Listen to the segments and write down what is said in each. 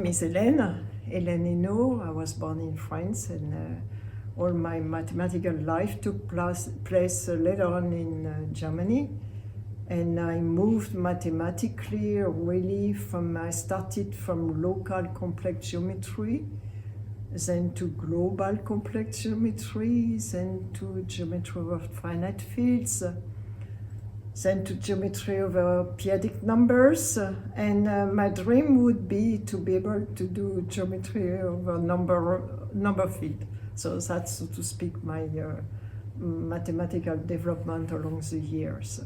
name is Hélène Esnault. I was born in France, and all my mathematical life took place later on in Germany. And I moved mathematically really I started from local complex geometry, then to global complex geometry, then to geometry of finite fields, then to geometry over periodic numbers, and my dream would be to be able to do geometry over number field. So that's, so to speak, my mathematical development along the years.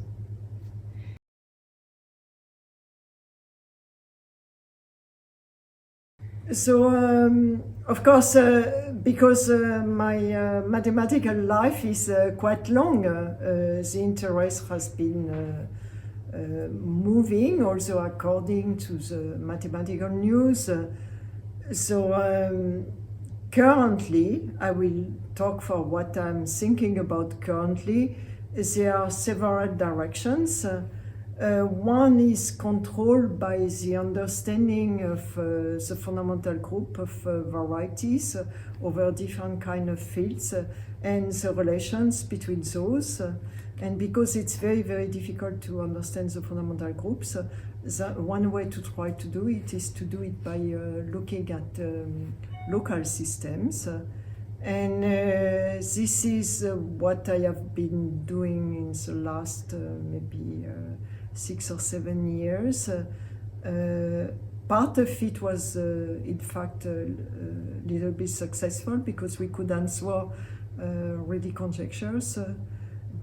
So, of course, because my mathematical life is quite long, the interest has been moving also according to the mathematical news. So currently, I will talk for what I'm thinking about currently. There are several directions. One is controlled by the understanding of the fundamental group of varieties over different kind of fields and the relations between those. And because it's very, very difficult to understand the fundamental groups, one way to try to do it is to do it by looking at local systems. And this is what I have been doing in the last maybe 6 or 7 years. Part of it was, in fact, a little bit successful because we could answer really conjectures.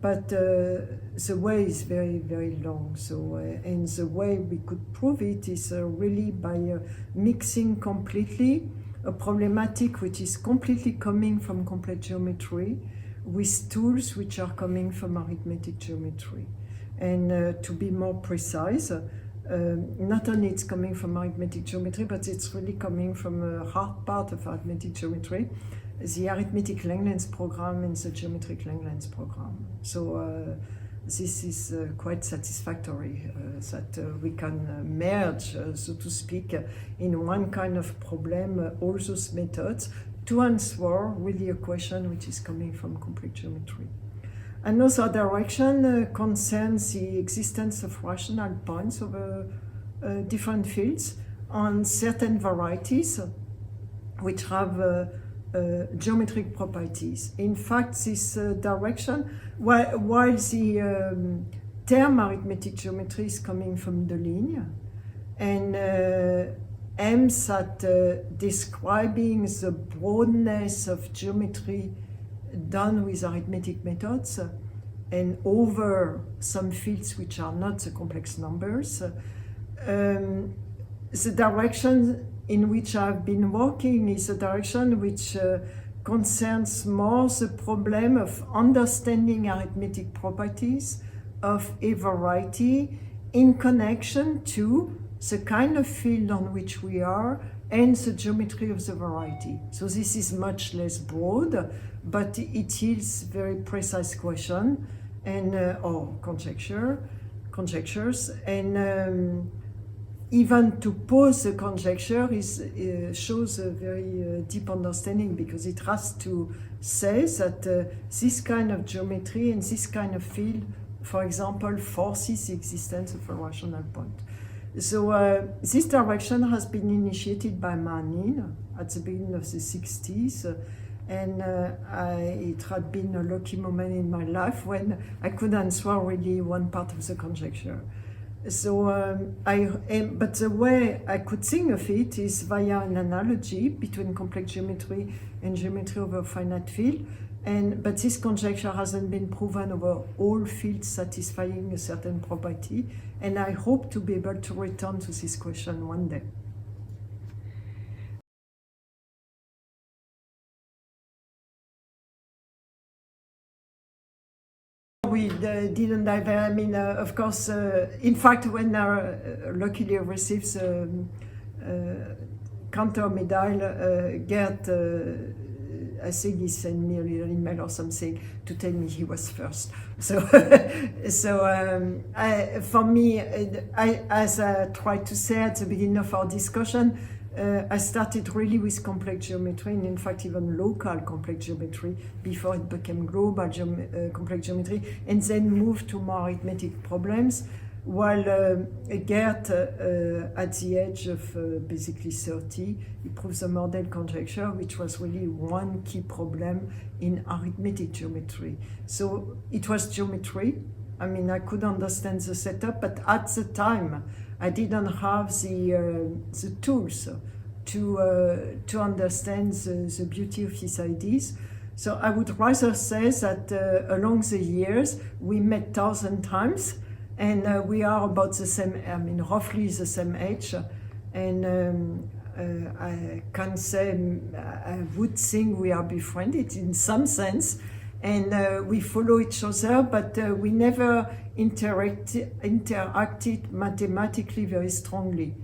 But the way is very, very long. So, and the way we could prove it is really by mixing completely a problematic which is completely coming from complex geometry with tools which are coming from arithmetic geometry. And to be more precise, not only it's coming from arithmetic geometry, but it's really coming from a hard part of arithmetic geometry, the arithmetic Langlands program and the geometric Langlands program. So this is quite satisfactory that we can merge, so to speak, in one kind of problem all those methods to answer really a question which is coming from complex geometry. Another direction concerns the existence of rational points over different fields on certain varieties which have geometric properties. In fact, this direction, while the term arithmetic geometry is coming from the ligne and aims at describing the broadness of geometry done with arithmetic methods and over some fields which are not the complex numbers. The direction in which I've been working is a direction which concerns more the problem of understanding arithmetic properties of a variety in connection to the kind of field on which we are and the geometry of the variety. So this is much less broad, but it is very precise question and or conjectures, and even to pose a conjecture shows a very deep understanding, because it has to say that this kind of geometry and this kind of field, for example, forces the existence of a rational point. So this direction has been initiated by Manin at the beginning of the 60s, and it had been a lucky moment in my life when I could answer really one part of the conjecture. So but the way I could think of it is via an analogy between complex geometry and geometry over finite field. But this conjecture hasn't been proven over all fields satisfying a certain property, and I hope to be able to return to this question one day. We didn't have, I mean, of course, in fact, when I luckily received the Cantor medal, Gerd, I think he sent me a little email or something to tell me he was first. So, for me, as I tried to say at the beginning of our discussion, I started really with complex geometry, and in fact even local complex geometry before it became global complex geometry, and then moved to more arithmetic problems, while Gerd, at the age of basically 30, he proves the Mordell conjecture, which was really one key problem in arithmetic geometry. So it was geometry. I mean, I could understand the setup, but at the time, I didn't have the tools to understand the beauty of his ideas. So I would rather say that along the years, we met 1,000 times, and we are about the same, I mean, roughly the same age. And I can say, I would think we are befriended in some sense. And we follow each other, but we never interacted mathematically very strongly.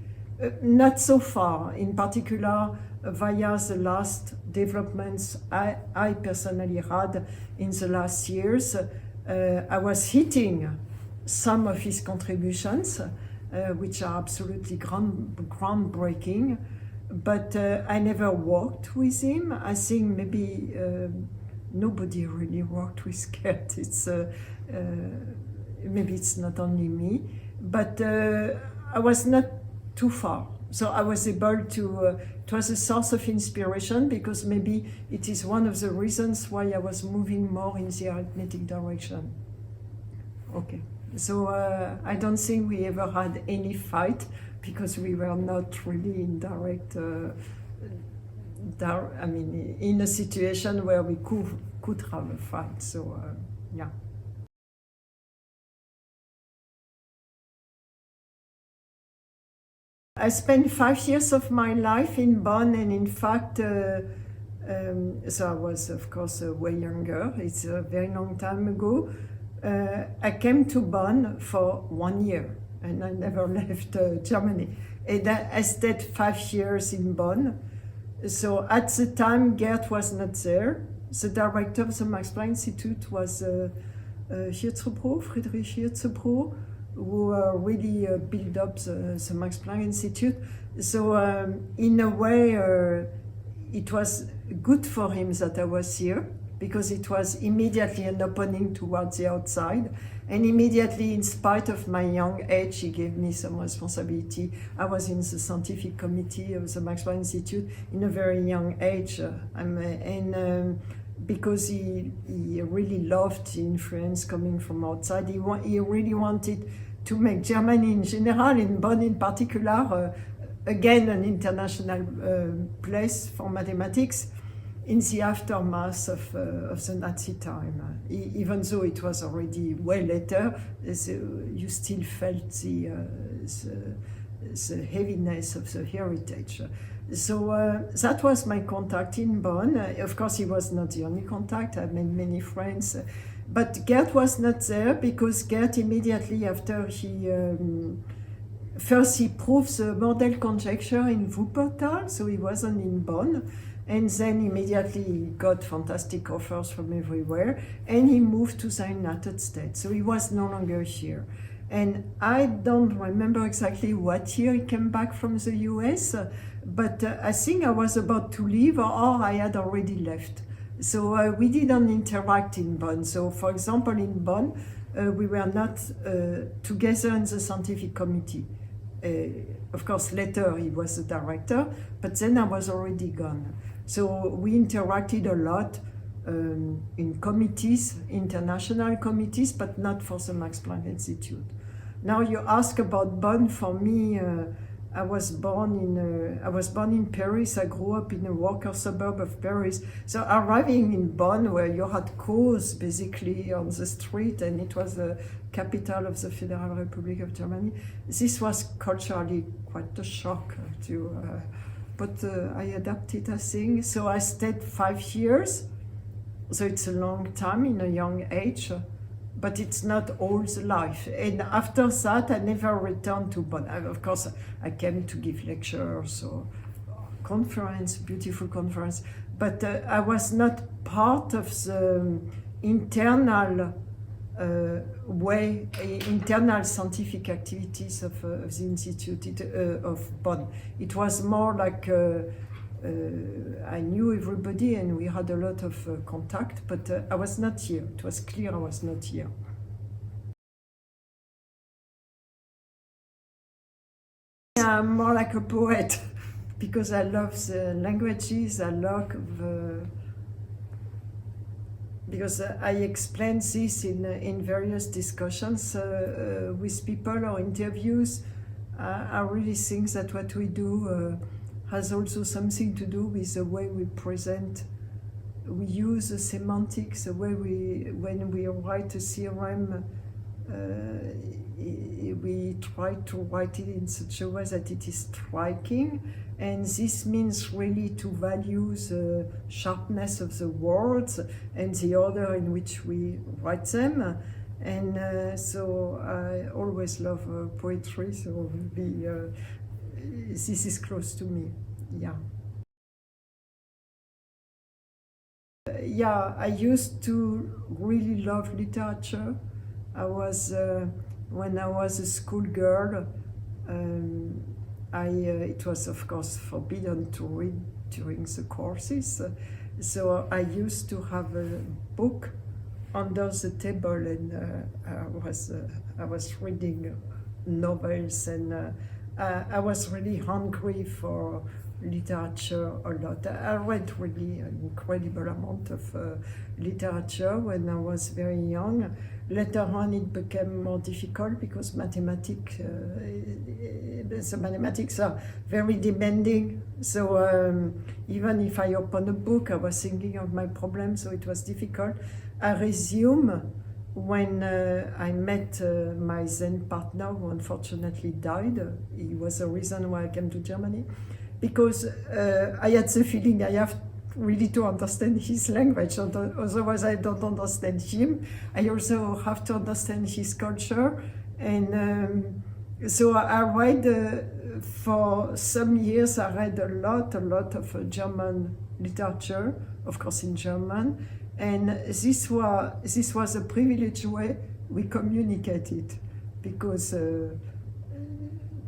Not so far, in particular via the last developments I personally had in the last years. I was hitting some of his contributions, which are absolutely groundbreaking, but I never worked with him. I think maybe nobody really worked with Gerd. It's maybe it's not only me, but I was not too far. So I was able to, it was a source of inspiration, because maybe it is one of the reasons why I was moving more in the arithmetic direction. Okay, so I don't think we ever had any fight, because we were not really in direct, I mean, in a situation where we could have a fight, so yeah. I spent 5 years of my life in Bonn, and in fact, so I was, of course, way younger. It's a very long time ago. I came to Bonn for 1 year, and I never left Germany. And I stayed 5 years in Bonn. So at the time, Gerd was not there. The director of the Max Planck Institute was Friedrich Hirzebro, who really built up the Max Planck Institute. So in a way, it was good for him that I was here, because it was immediately an opening towards the outside. And immediately, in spite of my young age, he gave me some responsibility. I was in the scientific committee of the Max Planck Institute in a very young age. Because he really loved the influence coming from outside. He really wanted to make Germany in general, in Bonn in particular, again an international place for mathematics in the aftermath of the Nazi time. Even though it was already way later, you still felt the heaviness of the heritage. So that was my contact in Bonn. Of course, he was not the only contact. I made many friends. But Gerd was not there, because Gerd immediately after first he proved the Mordell conjecture in Wuppertal, so he wasn't in Bonn. And then immediately he got fantastic offers from everywhere, and he moved to the United States. So he was no longer here. And I don't remember exactly what year he came back from the US, but I think I was about to leave, or I had already left. So we didn't interact in Bonn. So for example, in Bonn, we were not together in the scientific committee. Of course, later he was the director, but then I was already gone. So we interacted a lot in committees, international committees, but not for the Max Planck Institute. Now you ask about Bonn. For me, I was born in Paris. I grew up in a worker suburb of Paris. So arriving in Bonn, where you had cours basically on the street, and it was the capital of the Federal Republic of Germany, this was culturally quite a shock but I adapted, I think. So I stayed 5 years. So it's a long time in a young age, but it's not all the life. And after that, I never returned to Bonn. Of course, I came to give lectures or conference, beautiful conference, but I was not part of the internal way, internal scientific activities of the Institute of Bonn. It was more like I knew everybody and we had a lot of contact, but I was not here. It was clear I was not here. I'm more like a poet because I love the languages, I love because I explain this in various discussions with people or interviews. I really think that what we do has also something to do with the way we present. We use the semantics, the way when we write a theorem, we try to write it in such a way that it is striking, and this means really to value the sharpness of the words and the order in which we write them. And so I always love poetry, so maybe this is close to me, yeah. Yeah, I used to really love literature. I was, when I was a schoolgirl, it was of course forbidden to read during the courses, so I used to have a book under the table, and I was reading novels, and I was really hungry for literature a lot. I read really an incredible amount of literature when I was very young. Later on it became more difficult because the mathematics are very demanding. So even if I opened a book, I was thinking of my problems, so it was difficult. I resumed when I met my then partner, who unfortunately died. He was the reason why I came to Germany, because I had the feeling I have really to understand his language, otherwise I don't understand him. I also have to understand his culture, and so I read, for some years I read a lot of German literature, of course in German, and this was a privileged way we communicated, because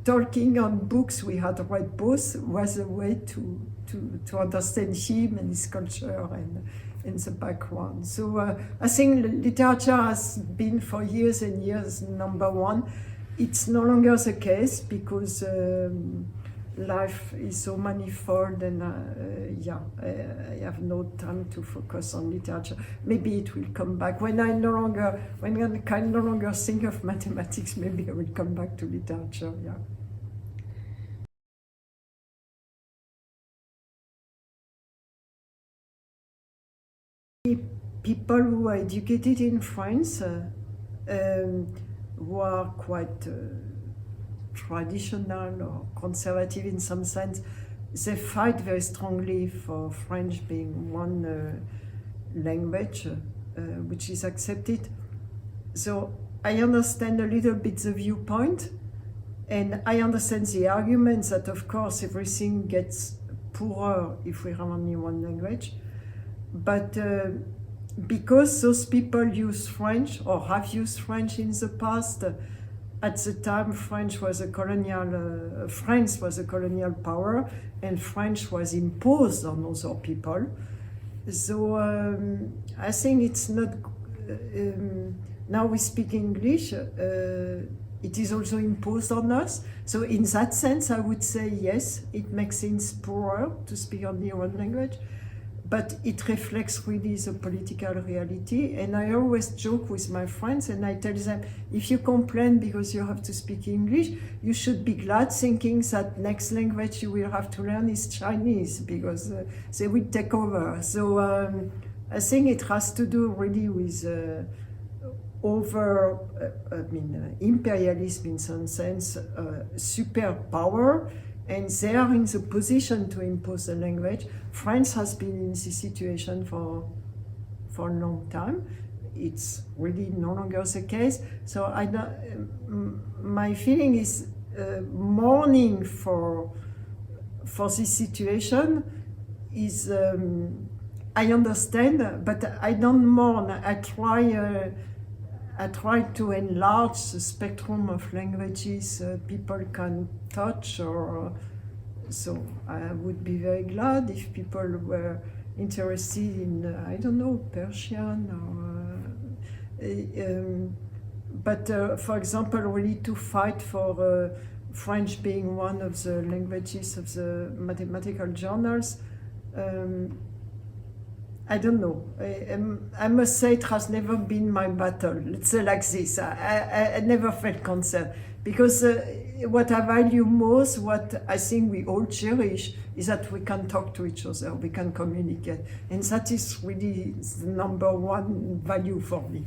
talking on books we had read both was a way to understand him and his culture and the background. So I think literature has been for years and years number one. It's no longer the case because life is so manifold, and I have no time to focus on literature. Maybe it will come back when I can no longer think of mathematics. Maybe I will come back to literature. Yeah. People who are educated in France, who are quite traditional or conservative in some sense, they fight very strongly for French being one language which is accepted. So I understand a little bit the viewpoint, and I understand the arguments that of course everything gets poorer if we have only one language. But because those people use French or have used French in the past, at the time France was a colonial power, and French was imposed on other people. So I think it's not, now we speak English, it is also imposed on us. So in that sense, I would say yes, it makes things poorer to speak only one language, but it reflects really the political reality. And I always joke with my friends and I tell them, if you complain because you have to speak English, you should be glad, thinking that next language you will have to learn is Chinese, because they will take over. So I think it has to do really with imperialism in some sense, superpower, and they are in the position to impose the language. France has been in this situation for a long time. It's really no longer the case. So my feeling is mourning for this situation is, I understand, but I don't mourn. I try, I try to enlarge the spectrum of languages people can touch, or so I would be very glad if people were interested in, I don't know, Persian or but for example, really to fight for French being one of the languages of the mathematical journals, I don't know. I must say it has never been my battle. Let's say like this. I never felt concerned, because what I value most, what I think we all cherish, is that we can talk to each other, we can communicate. And that is really the number one value for me.